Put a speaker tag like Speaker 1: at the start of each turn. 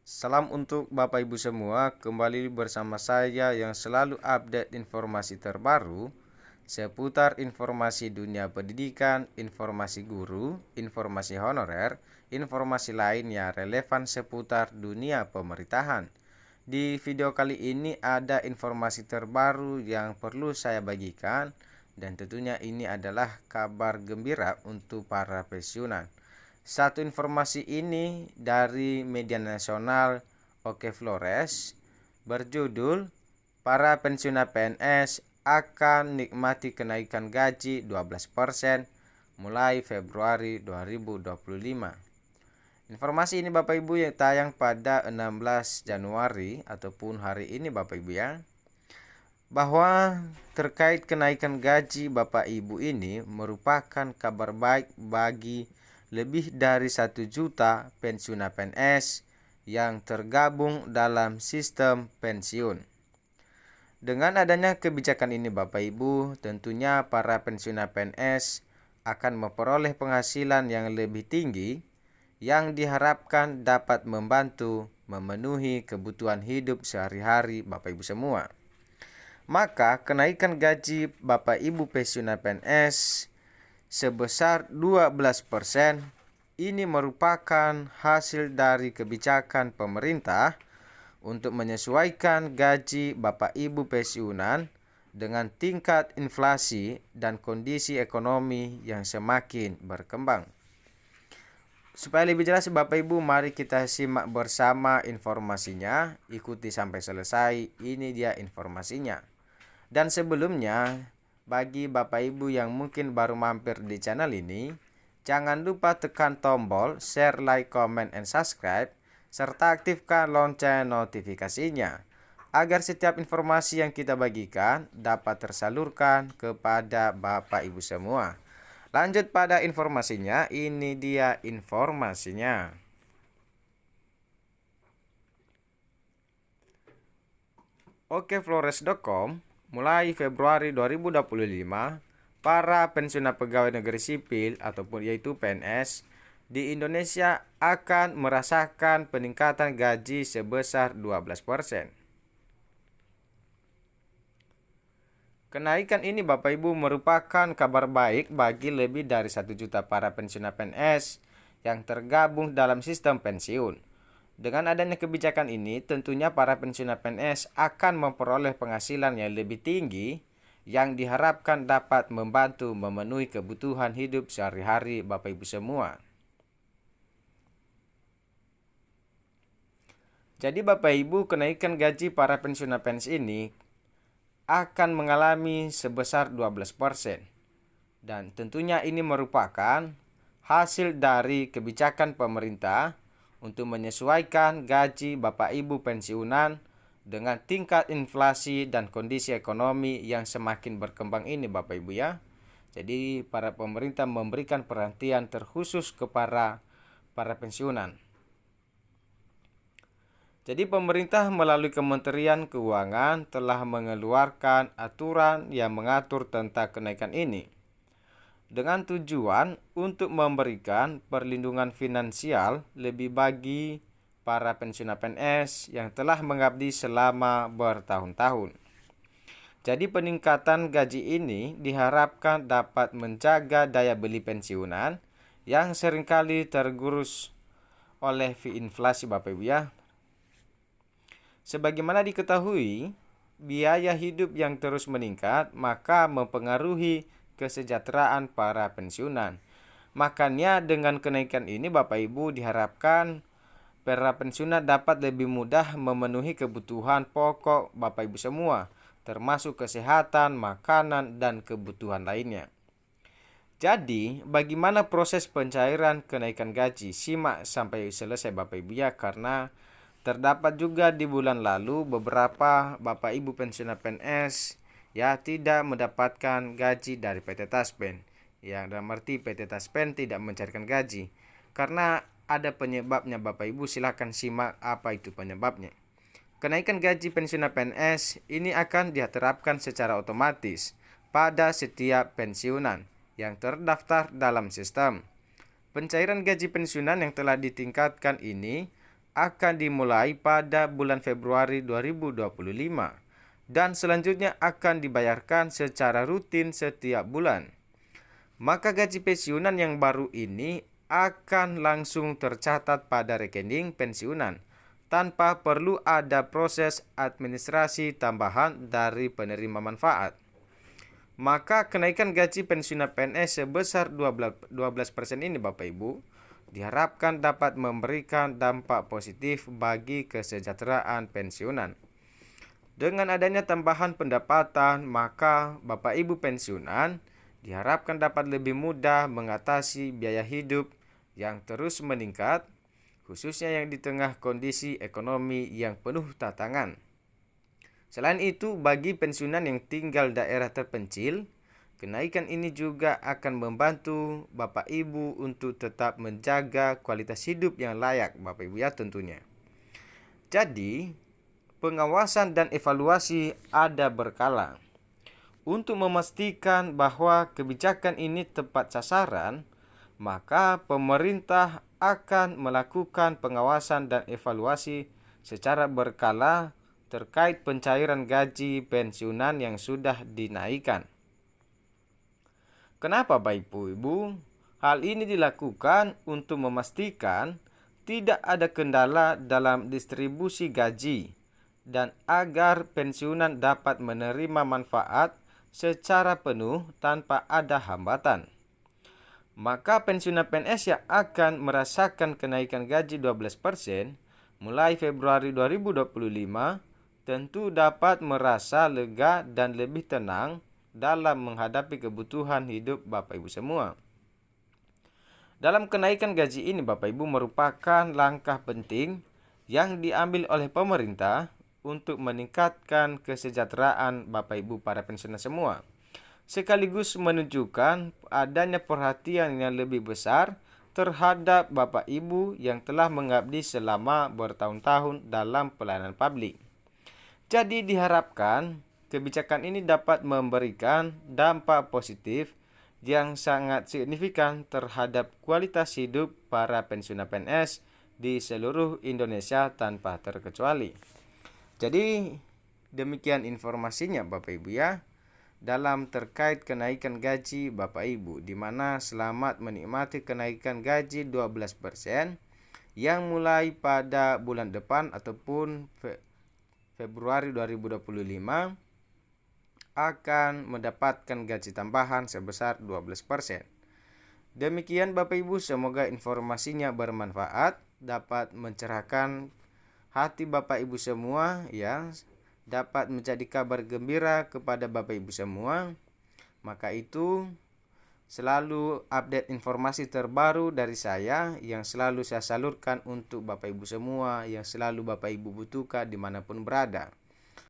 Speaker 1: Salam untuk Bapak Ibu semua, kembali bersama saya yang selalu update informasi terbaru seputar informasi dunia pendidikan, informasi guru, informasi honorer, informasi lain yang relevan seputar dunia pemerintahan. Di video kali ini ada informasi terbaru yang perlu saya bagikan dan tentunya ini adalah kabar gembira untuk para pensiunan. Satu informasi ini dari media nasional Oke Flores berjudul para pensiunan PNS akan nikmati kenaikan gaji 12% mulai Februari 2025. Informasi ini Bapak Ibu yang tayang pada 16 Januari ataupun hari ini Bapak Ibu ya, bahwa terkait kenaikan gaji Bapak Ibu ini merupakan kabar baik bagi lebih dari 1 juta pensiunan PNS yang tergabung dalam sistem pensiun. Dengan adanya kebijakan ini Bapak Ibu, tentunya para pensiunan PNS akan memperoleh penghasilan yang lebih tinggi yang diharapkan dapat membantu memenuhi kebutuhan hidup sehari-hari Bapak Ibu semua. Maka kenaikan gaji Bapak Ibu pensiunan PNS sebesar 12% ini merupakan hasil dari kebijakan pemerintah untuk menyesuaikan gaji Bapak Ibu pensiunan dengan tingkat inflasi dan kondisi ekonomi yang semakin berkembang. Supaya lebih jelas Bapak Ibu, mari kita simak bersama informasinya, ikuti sampai selesai. Ini dia informasinya. Dan sebelumnya, bagi Bapak Ibu yang mungkin baru mampir di channel ini, jangan lupa tekan tombol share, like, comment, and subscribe, serta aktifkan lonceng notifikasinya, agar setiap informasi yang kita bagikan dapat tersalurkan kepada Bapak Ibu semua. Lanjut pada informasinya, ini dia informasinya. Okeflores.com, mulai Februari 2025, para pensiunan pegawai negeri sipil ataupun yaitu PNS di Indonesia akan merasakan peningkatan gaji sebesar 12%. Kenaikan ini Bapak Ibu merupakan kabar baik bagi lebih dari 1 juta para pensiunan PNS yang tergabung dalam sistem pensiun. Dengan adanya kebijakan ini, tentunya para pensiunan PNS akan memperoleh penghasilan yang lebih tinggi yang diharapkan dapat membantu memenuhi kebutuhan hidup sehari-hari Bapak Ibu semua. Jadi Bapak Ibu, kenaikan gaji para pensiunan PNS ini akan mengalami sebesar 12%. Dan tentunya ini merupakan hasil dari kebijakan pemerintah untuk menyesuaikan gaji Bapak Ibu pensiunan dengan tingkat inflasi dan kondisi ekonomi yang semakin berkembang ini Bapak Ibu ya. Jadi para pemerintah memberikan perhatian terkhusus kepada para pensiunan. Jadi pemerintah melalui Kementerian Keuangan telah mengeluarkan aturan yang mengatur tentang kenaikan ini dengan tujuan untuk memberikan perlindungan finansial lebih bagi para pensiunan PNS yang telah mengabdi selama bertahun-tahun. Jadi peningkatan gaji ini diharapkan dapat menjaga daya beli pensiunan yang seringkali tergerus oleh inflasi Bapak Ibu ya. Sebagaimana diketahui, biaya hidup yang terus meningkat maka mempengaruhi kesejahteraan para pensiunan. Makanya dengan kenaikan ini Bapak Ibu diharapkan para pensiunan dapat lebih mudah memenuhi kebutuhan pokok Bapak Ibu semua, termasuk kesehatan, makanan, dan kebutuhan lainnya. Jadi, bagaimana proses pencairan kenaikan gaji? Simak sampai selesai Bapak Ibu ya, karena terdapat juga di bulan lalu beberapa Bapak Ibu pensiunan PNS ya tidak mendapatkan gaji dari PT Taspen. Yang dalam arti PT Taspen tidak mencairkan gaji. Karena ada penyebabnya Bapak Ibu, silakan simak apa itu penyebabnya. Kenaikan gaji pensiunan PNS ini akan diterapkan secara otomatis pada setiap pensiunan yang terdaftar dalam sistem. Pencairan gaji pensiunan yang telah ditingkatkan ini akan dimulai pada bulan Februari 2025 dan selanjutnya akan dibayarkan secara rutin setiap bulan. Maka gaji pensiunan yang baru ini akan langsung tercatat pada rekening pensiunan tanpa perlu ada proses administrasi tambahan dari penerima manfaat. Maka kenaikan gaji pensiunan PNS sebesar 12% ini Bapak Ibu diharapkan dapat memberikan dampak positif bagi kesejahteraan pensiunan. Dengan adanya tambahan pendapatan, maka Bapak Ibu pensiunan diharapkan dapat lebih mudah mengatasi biaya hidup yang terus meningkat, khususnya yang di tengah kondisi ekonomi yang penuh tantangan. Selain itu, bagi pensiunan yang tinggal daerah terpencil, kenaikan ini juga akan membantu Bapak Ibu untuk tetap menjaga kualitas hidup yang layak, Bapak Ibu ya tentunya. Jadi, pengawasan dan evaluasi ada berkala. Untuk memastikan bahwa kebijakan ini tepat sasaran, maka pemerintah akan melakukan pengawasan dan evaluasi secara berkala terkait pencairan gaji pensiunan yang sudah dinaikkan. Kenapa Bapak Ibu? Hal ini dilakukan untuk memastikan tidak ada kendala dalam distribusi gaji dan agar pensiunan dapat menerima manfaat secara penuh tanpa ada hambatan. Maka pensiunan PNS yang akan merasakan kenaikan gaji 12% mulai Februari 2025 tentu dapat merasa lega dan lebih tenang dalam menghadapi kebutuhan hidup Bapak Ibu semua. Dalam kenaikan gaji ini Bapak Ibu merupakan langkah penting yang diambil oleh pemerintah untuk meningkatkan kesejahteraan Bapak Ibu para pensiunan semua, sekaligus menunjukkan adanya perhatian yang lebih besar terhadap Bapak Ibu yang telah mengabdi selama bertahun-tahun dalam pelayanan publik. Jadi diharapkan kebijakan ini dapat memberikan dampak positif yang sangat signifikan terhadap kualitas hidup para pensiunan PNS di seluruh Indonesia tanpa terkecuali. Jadi demikian informasinya Bapak Ibu ya dalam terkait kenaikan gaji Bapak Ibu, di mana selamat menikmati kenaikan gaji 12% yang mulai pada bulan depan ataupun Februari 2025 akan mendapatkan gaji tambahan sebesar 12%. Demikian Bapak Ibu, semoga informasinya bermanfaat, dapat mencerahkan hati Bapak Ibu semua ya, dapat menjadi kabar gembira kepada Bapak Ibu semua. Maka itu selalu update informasi terbaru dari saya yang selalu saya salurkan untuk Bapak Ibu semua yang selalu Bapak Ibu butuhkan dimanapun berada.